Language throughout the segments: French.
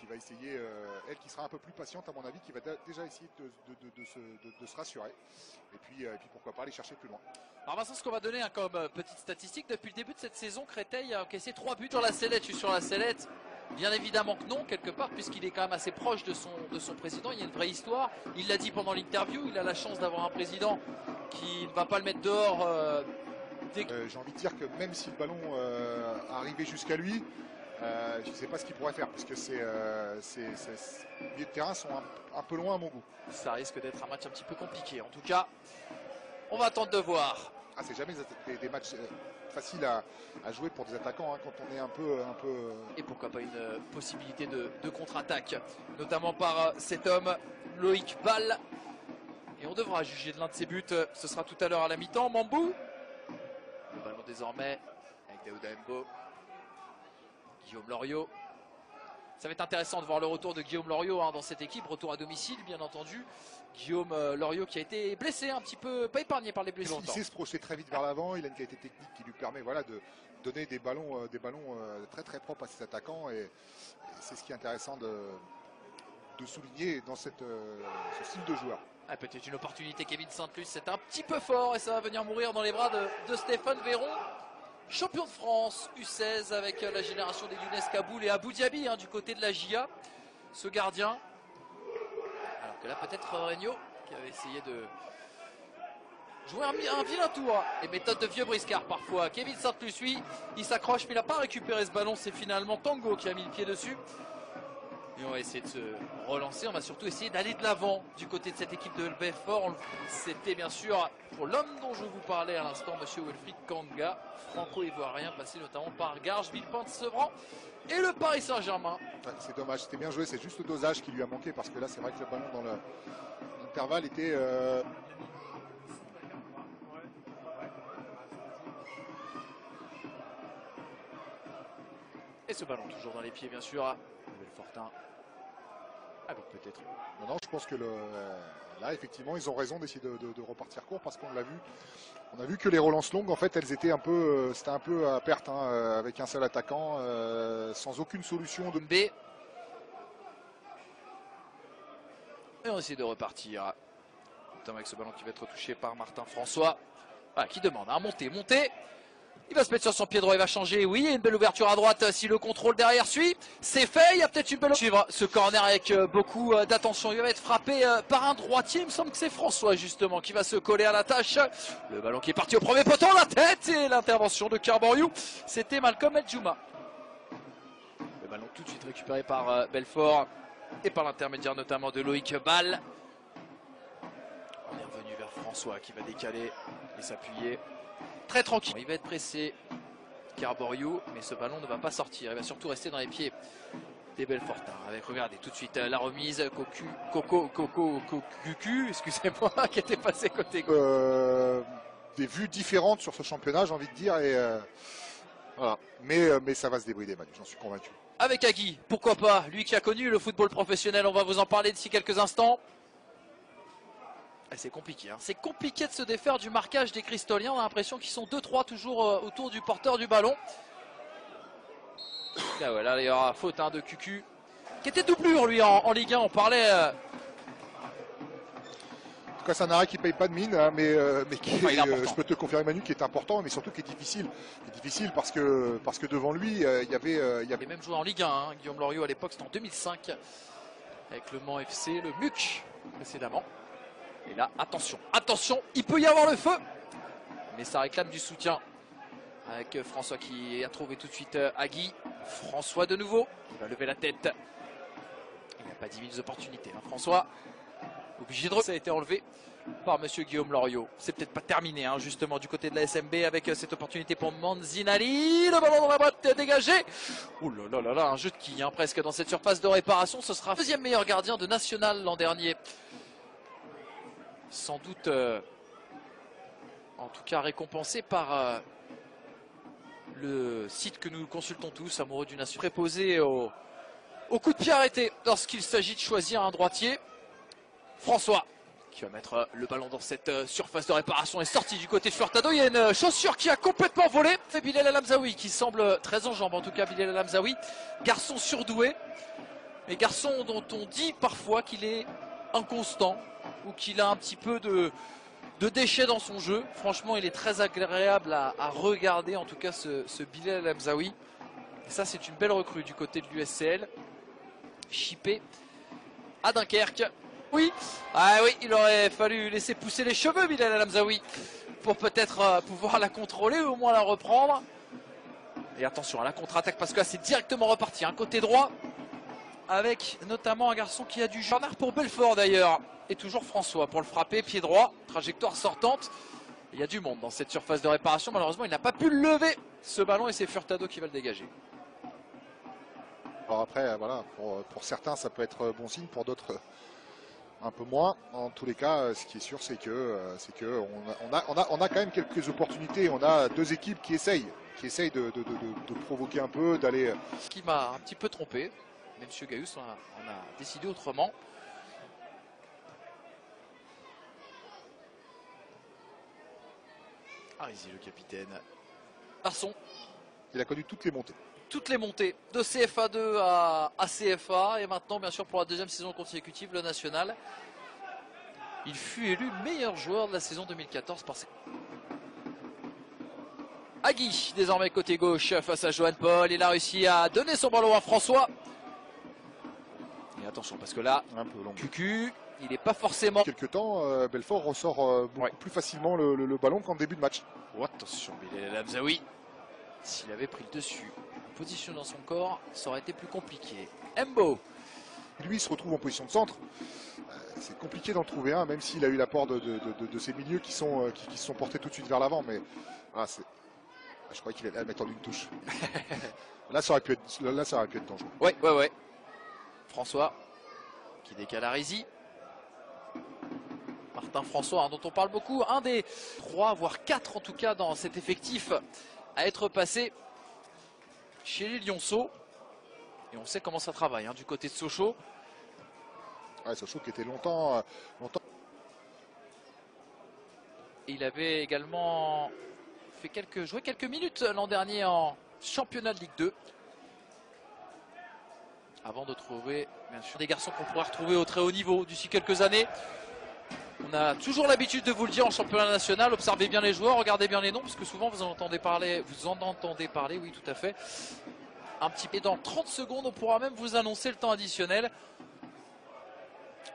qui va essayer, elle qui sera un peu plus patiente à mon avis, qui va déjà essayer de se rassurer. Et puis pourquoi pas aller chercher plus loin. Alors Vincent, ce qu'on va donner hein, comme petite statistique, depuis le début de cette saison, Créteil a encaissé 3 buts sur la sellette. Je suis sur la sellette. Bien évidemment que non, quelque part, puisqu'il est quand même assez proche de son président. Il y a une vraie histoire. Il l'a dit pendant l'interview, il a la chance d'avoir un président qui ne va pas le mettre dehors. J'ai envie de dire que même si le ballon arrivait jusqu'à lui, je ne sais pas ce qu'il pourrait faire, parce que les milieux de terrain sont un peu loin à mon goût. Ça risque d'être un match un petit peu compliqué. En tout cas, on va attendre de voir. Ah, c'est jamais des matchs faciles à jouer pour des attaquants hein, quand on est un peu. Et pourquoi pas une possibilité de contre-attaque, notamment par cet homme, Loïc Ball. Et on devra juger de l'un de ses buts. Ce sera tout à l'heure à la mi-temps. Mambou. Le ballon désormais avec Daouda Mbo. Guillaume Loriot. Ça va être intéressant de voir le retour de Guillaume Loriot hein, dans cette équipe. Retour à domicile, bien entendu. Guillaume Loriot qui a été blessé un petit peu, pas épargné par les blessures. Il sait se projeter très vite vers l'avant. Il a une qualité technique qui lui permet voilà, de donner des ballons très très propres à ses attaquants. Et c'est ce qui est intéressant de souligner dans ce style de joueur. Ah, peut-être une opportunité, Kevin Sainte-Luce. C'est un petit peu fort et ça va venir mourir dans les bras de Stéphane Véron. Champion de France U16 avec la génération des Younes Kaboul et Abou Diaby hein, du côté de la GIA. Ce gardien. Alors que là peut-être Regnault qui avait essayé de jouer un vilain tour. Et méthode de vieux briscard parfois. Kevin Sainte-Luce, lui, il s'accroche mais il n'a pas récupéré ce ballon. C'est finalement Tango qui a mis le pied dessus. Et on va essayer de se relancer. On va surtout essayer d'aller de l'avant du côté de cette équipe de Belfort. C'était bien sûr pour l'homme dont je vous parlais à l'instant, monsieur Wilfried Kanga, franco-ivoirien, passé notamment par Garges, Villepinte-Sevran et le Paris Saint-Germain. Ouais, c'est dommage, c'était bien joué, c'est juste le dosage qui lui a manqué parce que là c'est vrai que le ballon dans l'intervalle était... Et ce ballon toujours dans les pieds bien sûr. Belfortin. Avec peut-être. Non, je pense que là effectivement ils ont raison d'essayer de repartir court parce qu'on l'a vu. On a vu que les relances longues en fait elles étaient c'était un peu à perte hein, avec un seul attaquant, sans aucune solution de B. Et on essaie de repartir. Notamment avec ce ballon qui va être touché par Martin François. Voilà, qui demande à monter. Il va se mettre sur son pied droit, il va changer. Oui, il y a une belle ouverture à droite si le contrôle derrière suit. C'est fait, il y a peut-être une belle... Suivre ce corner avec beaucoup d'attention. Il va être frappé par un droitier. Il me semble que c'est François justement qui va se coller à la tâche. Le ballon qui est parti au premier poteau, la tête et l'intervention de Carboriou. C'était Malcolm Edjouma. Le ballon tout de suite récupéré par Belfort et par l'intermédiaire notamment de Loïc Ball. On est revenu vers François qui va décaler et s'appuyer. Très tranquille. Il va être pressé, Carboriou, mais ce ballon ne va pas sortir. Il va surtout rester dans les pieds des Belfortins. Avec, regardez, tout de suite la remise. Cucu, excusez-moi, qui était passé côté gauche. Des vues différentes sur ce championnat, j'ai envie de dire. Et, voilà. Mais ça va se débrider, Manu, j'en suis convaincu. Avec Agui, pourquoi pas. Lui qui a connu le football professionnel, on va vous en parler d'ici quelques instants. C'est compliqué, hein. C'est compliqué de se défaire du marquage des Cristoliens. On a l'impression qu'ils sont 2-3 toujours autour du porteur du ballon. Là, voilà, il y aura faute hein, de Cucu, qui était doublure lui en Ligue 1. On parlait. En tout cas, c'est un arrêt qui ne paye pas de mine, hein, mais qui je peux te confirmer, Manu, qui est important, mais surtout qui est difficile. Il est difficile parce que devant lui, il y avait même joué en Ligue 1. Hein. Guillaume Loriot à l'époque, c'était en 2005 avec le Mans FC, le MUC précédemment. Et là, attention, il peut y avoir le feu. Mais ça réclame du soutien. Avec François qui a trouvé tout de suite Agui. François de nouveau. Il va lever la tête. Il n'a pas 10 000 opportunités. Hein, François. Obligé de... Ça a été enlevé par monsieur Guillaume Loriot. C'est peut-être pas terminé, hein, justement, du côté de la SMB avec cette opportunité pour Manzinali. Le ballon dans la boîte dégagé. Ouh là là là, un jeu de quilles, hein, presque dans cette surface de réparation. Ce sera le deuxième meilleur gardien de National l'an dernier. Sans doute, en tout cas récompensé par le site que nous consultons tous, amoureux du nation, préposé au coup de pied arrêté lorsqu'il s'agit de choisir un droitier. François qui va mettre le ballon dans cette surface de réparation est sorti du côté de Furtado. Il y a une chaussure qui a complètement volé. C'est Bilal El Hamzaoui qui semble très en jambes, en tout cas Bilal El Hamzaoui, garçon surdoué. Mais garçon dont on dit parfois qu'il est inconstant ou qu'il a un petit peu de déchets dans son jeu. Franchement, il est très agréable à regarder, en tout cas ce Bilal El Hamzaoui. Et ça, c'est une belle recrue du côté de l'USCL. Chippé à Dunkerque. Oui, ah oui, il aurait fallu laisser pousser les cheveux, Bilal El Hamzaoui, pour peut-être pouvoir la contrôler ou au moins la reprendre. Et attention à la contre-attaque parce que là, c'est directement reparti. Côté droit, avec notamment un garçon qui a du jeu. Pour Belfort d'ailleurs. Et toujours François pour le frapper, pied droit, trajectoire sortante. Il y a du monde dans cette surface de réparation. Malheureusement, il n'a pas pu le lever, ce ballon, et c'est Furtado qui va le dégager. Alors après, voilà, pour certains, ça peut être bon signe, pour d'autres, un peu moins. En tous les cas, ce qui est sûr, c'est que on a quand même quelques opportunités. On a deux équipes qui essayent de provoquer un peu, d'aller. Ce qui m'a un petit peu trompé, mais M. Gaius on a décidé autrement. Arizi, le capitaine. Arson. Il a connu toutes les montées. Toutes les montées, de CFA2 à CFA, et maintenant, bien sûr, pour la deuxième saison consécutive, le national. Il fut élu meilleur joueur de la saison 2014 par ses... Agui, désormais côté gauche, face à Johan Paul. Il a réussi à donner son ballon à François. Et attention, parce que là, un peu long. Cucu, il n'est pas forcément... Quelque temps, Belfort ressort beaucoup plus facilement le ballon qu'en début de match. Oh, attention, Bilal El Hamzaoui, s'il avait pris le dessus, position dans son corps, ça aurait été plus compliqué. Mbo. Lui, il se retrouve en position de centre. C'est compliqué d'en trouver un, même s'il a eu l'apport de ces milieux qui se sont portés tout de suite vers l'avant. Mais voilà, je croyais qu'il allait mettre en une touche. Là, ça aurait pu être dangereux. Ouais. François qui décale Arizi. Martin François, dont on parle beaucoup, un des 3 voire 4 en tout cas dans cet effectif à être passé chez les Lionceaux. Et on sait comment ça travaille du côté de Sochaux. Ouais, Sochaux qui était longtemps. Et il avait également joué quelques minutes l'an dernier en championnat de Ligue 2. Avant de trouver bien sûr des garçons qu'on pourrait retrouver au très haut niveau d'ici quelques années. On a toujours l'habitude de vous le dire en championnat national, observez bien les joueurs, regardez bien les noms, parce que souvent vous en entendez parler, oui tout à fait. Un petit peu dans 30 secondes, on pourra même vous annoncer le temps additionnel.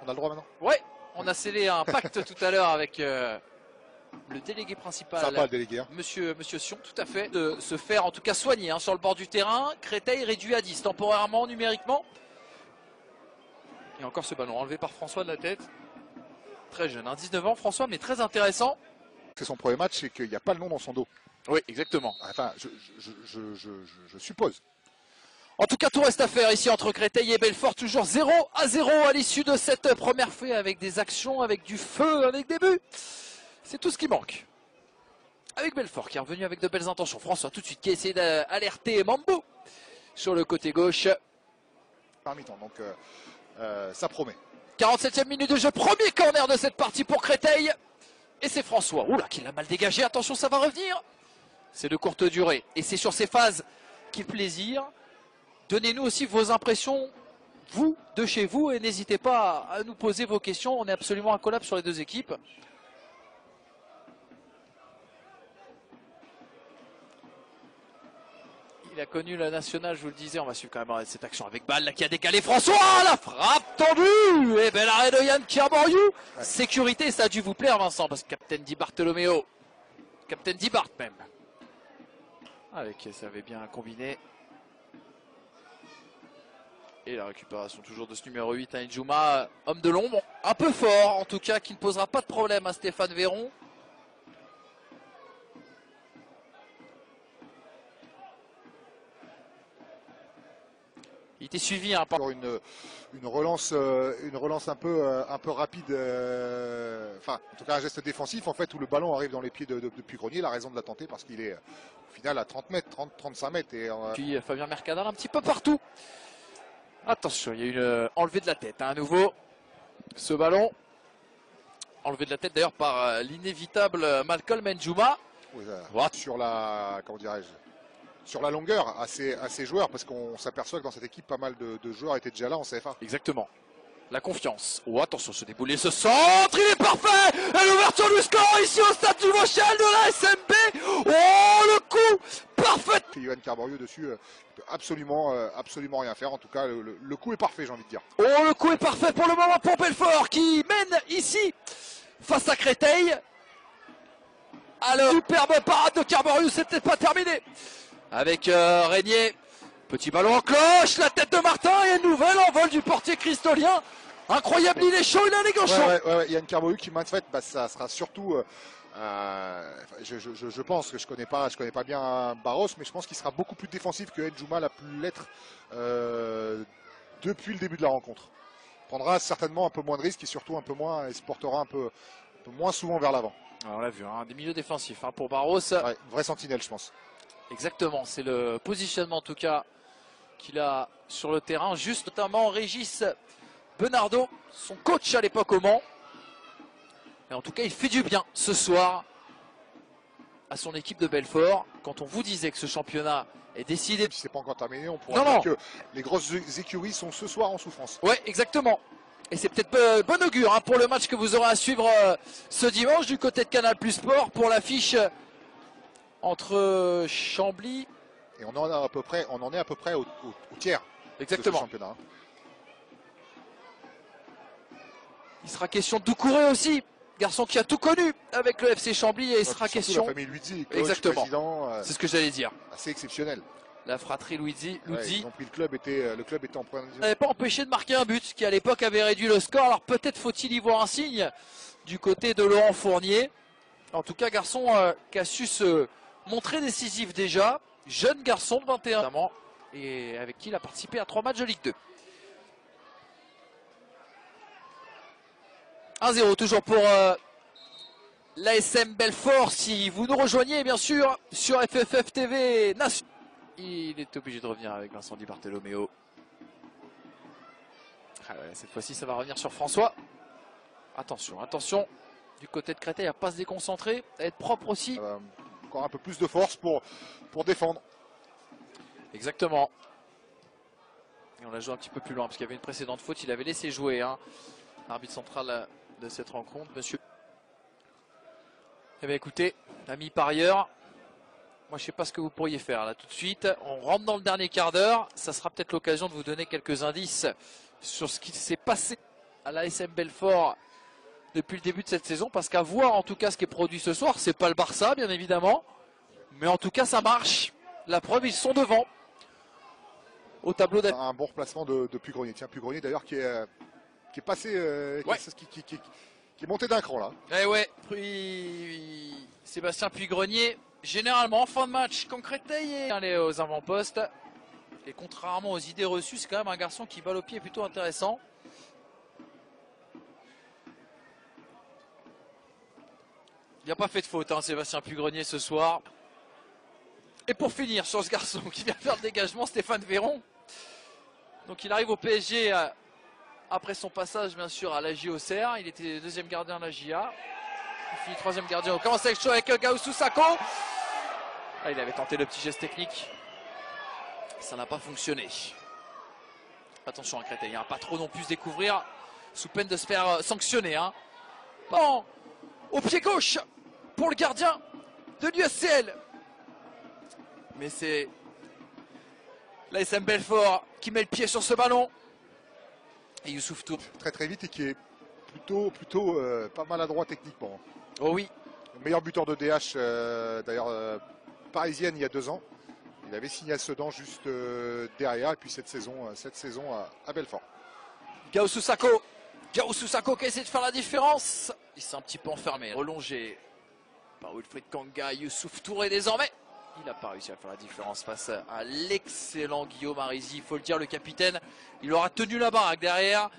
On a le droit maintenant? Ouais, on a scellé un pacte tout à l'heure avec le délégué principal, sympa, le délégué, Monsieur Sion, tout à fait, de se faire en tout cas soigner sur le bord du terrain. Créteil réduit à 10 temporairement, numériquement. Et encore ce ballon enlevé par François de la tête. Très jeune, 19 ans François, mais très intéressant. C'est son premier match, c'est qu'il n'y a pas le nom dans son dos. Oui, exactement. Enfin, je suppose. En tout cas, tout reste à faire ici entre Créteil et Belfort. Toujours 0-0 à l'issue de cette première fée, avec des actions, avec du feu, avec des buts. C'est tout ce qui manque. Avec Belfort qui est revenu avec de belles intentions. François tout de suite qui a essayé d'alerter Mambo sur le côté gauche. Donc ça promet. 47e minute de jeu, premier corner de cette partie pour Créteil. Et c'est François, oula, qui l'a mal dégagé, attention ça va revenir. C'est de courte durée et c'est sur ces phases qu'il plaisir. Donnez-nous aussi vos impressions, vous, de chez vous, et n'hésitez pas à nous poser vos questions, on est absolument incollable sur les deux équipes. Il a connu la nationale, je vous le disais, on va suivre quand même cette action avec balle là, qui a décalé François, la frappe tendue et bel arrêt de Yann Kiaboriou. Ouais. Sécurité, ça a dû vous plaire Vincent, parce que Captain Di Bartolomeo, Captain Di Bart même, avec ça avait bien combiné. Et la récupération toujours de ce numéro 8, Njouma, homme de l'ombre, un peu fort en tout cas, qui ne posera pas de problème à Stéphane Véron. Il était suivi par une relance un peu rapide, enfin en tout cas un geste défensif en fait où le ballon arrive dans les pieds de Puy-Grenier. Il a raison de la tenter parce qu'il est au final à 30 mètres, 35 mètres. Et, puis Fabien Mercadal un petit peu partout. Attention, il y a une enlevée de la tête à nouveau. Ce ballon enlevé de la tête d'ailleurs par l'inévitable Malcolm Njouma. Oui, sur la, comment dirais-je, sur la longueur à ces joueurs, parce qu'on s'aperçoit que dans cette équipe, pas mal de joueurs étaient déjà là en CFA. Exactement. La confiance. Oh, attention, ce déboulé, ce centre, il est parfait. Et l'ouverture du score ici au stade du Vauchel de la SMB. Oh, le coup parfait. Johan Carborieux dessus, il peut absolument rien faire. En tout cas, le coup est parfait, j'ai envie de dire. Oh, le coup est parfait pour le moment pour Belfort qui mène ici face à Créteil. Alors, superbe parade de Carborieux, c'est peut-être pas terminé. Avec Régnier. Petit ballon en cloche, la tête de Martin et un nouvel envol du portier cristolien. Incroyable, il est chaud, il a les gants chauds. Ouais, Yann Carborieux qui maintes fait, ça sera surtout. Je pense que je connais pas bien Barros, mais je pense qu'il sera beaucoup plus défensif que Ndjouma l'a pu l'être depuis le début de la rencontre. Il prendra certainement un peu moins de risques et surtout un peu moins, et se portera un peu moins souvent vers l'avant. On l'a vu, hein, des milieux défensifs hein, pour Barros. Ouais, vrai sentinelle, je pense. Exactement, c'est le positionnement en tout cas qu'il a sur le terrain, juste notamment Régis Benardo, son coach à l'époque au Mans. Et en tout cas, il fait du bien ce soir à son équipe de Belfort. Quand on vous disait que ce championnat est décidé... Si c'est pas encore terminé, on pourra dire que les grosses écuries sont ce soir en souffrance. Ouais, exactement. Et c'est peut-être bon augure hein, pour le match que vous aurez à suivre ce dimanche du côté de Canal Plus Sport pour l'affiche entre Chambly. Et on en est à peu près au tiers. Exactement. De ce championnat. Il sera question de Doucouré aussi, garçon qui a tout connu avec le FC Chambly et il sera question. La famille Luizzi, coach, exactement. Président. C'est ce que j'allais dire. Assez exceptionnel. La fratrie Luizzi. Ils ont pris le club était en première division. n'avait pas empêché de marquer un but qui à l'époque avait réduit le score. Alors peut-être faut-il y voir un signe du côté de Laurent Fournier. En tout cas, garçon qui a su se montrer décisif déjà. Jeune garçon de 21 ans et avec qui il a participé à 3 matchs de Ligue 2. 1-0 toujours pour l'ASM Belfort. Si vous nous rejoignez bien sûr sur FFF TV Nation. Il est obligé de revenir avec Vincent Di Bartolomeo. Ah ouais, cette fois-ci ça va revenir sur François. Attention, attention. Du côté de Créteil à pas se déconcentrer, à être propre aussi. Encore un peu plus de force pour défendre. Exactement. Et on l'a joué un petit peu plus loin parce qu'il y avait une précédente faute. Il avait laissé jouer hein, l'arbitre central de cette rencontre, monsieur. Eh bien écoutez, ami parieur, moi je sais pas ce que vous pourriez faire là tout de suite. On rentre dans le dernier quart d'heure. Ça sera peut-être l'occasion de vous donner quelques indices sur ce qui s'est passé à l'ASM Belfort depuis le début de cette saison. Parce qu'à voir en tout cas ce qui est produit ce soir, c'est pas le Barça bien évidemment. Mais en tout cas ça marche. La preuve, ils sont devant. Au tableau d'affichage. Un bon replacement de Pugrenier. Tiens, Pugrenier d'ailleurs qui est passé, qui est monté d'un cran là. Eh ouais, Sébastien Pugrenier, généralement en fin de match, quand Créteil est allé aux avant-postes. Et contrairement aux idées reçues, c'est quand même un garçon qui balle au pied plutôt intéressant. Il n'a pas fait de faute, hein, Sébastien Pugrenier ce soir. Et pour finir sur ce garçon qui vient faire le dégagement, Stéphane Véron. Donc il arrive au PSG après son passage bien sûr à la Auxerre. Il était deuxième gardien de la JA. Il finit troisième gardien au camp section avec Gaoussou Sako. Ah, il avait tenté le petit geste technique. Ça n'a pas fonctionné. Attention à Créteil, hein, pas trop non plus se découvrir sous peine de se faire sanctionner. Hein. Bon, au pied gauche pour le gardien de l'USCL. Mais c'est l'ASM Belfort qui met le pied sur ce ballon. Et Youssouf Tour. Très vite et qui est plutôt pas maladroit techniquement. Oh oui. Le meilleur buteur de DH d'ailleurs parisienne il y a 2 ans. Il avait signé à Sedan juste derrière. Et puis cette saison à Belfort. Gaoussou Sako. Gaoussou Sako qui essaie de faire la différence. Il s'est un petit peu enfermé. Relongé par Wilfried Kanga. Youssouf Touré désormais. Il n'a pas réussi à faire la différence face à l'excellent Guillaume Arizi. Il faut le dire, le capitaine, il aura tenu la baraque derrière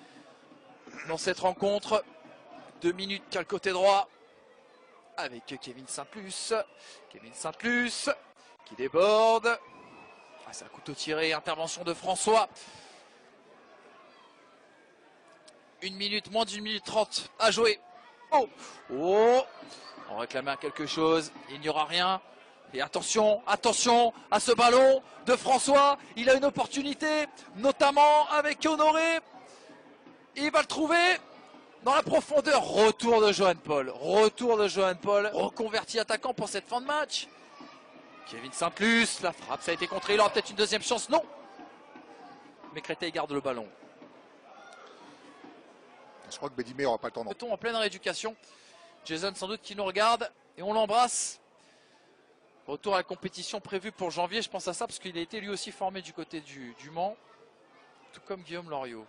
dans cette rencontre. 2 minutes qu'a le côté droit avec Kevin Saint-Luce. Kevin Saint-Luce qui déborde. Ah, c'est un couteau tiré, intervention de François. 1 minute, moins d'1 minute 30 à jouer. Oh, on réclamait quelque chose, il n'y aura rien. Et attention, attention à ce ballon de François. Il a une opportunité, notamment avec Honoré. Il va le trouver dans la profondeur. Retour de Johan Paul. Retour de Johan Paul. Reconverti attaquant pour cette fin de match. Kevin Saint-Luce, la frappe, ça a été contré. Il aura peut-être une deuxième chance. Non. Mais Créteil garde le ballon. Je crois que Bédimé n'aura pas le temps. En pleine rééducation. Jason sans doute qui nous regarde. Et on l'embrasse. Retour à la compétition prévue pour janvier. Je pense à ça parce qu'il a été lui aussi formé du côté du Mans. Tout comme Guillaume Loriot.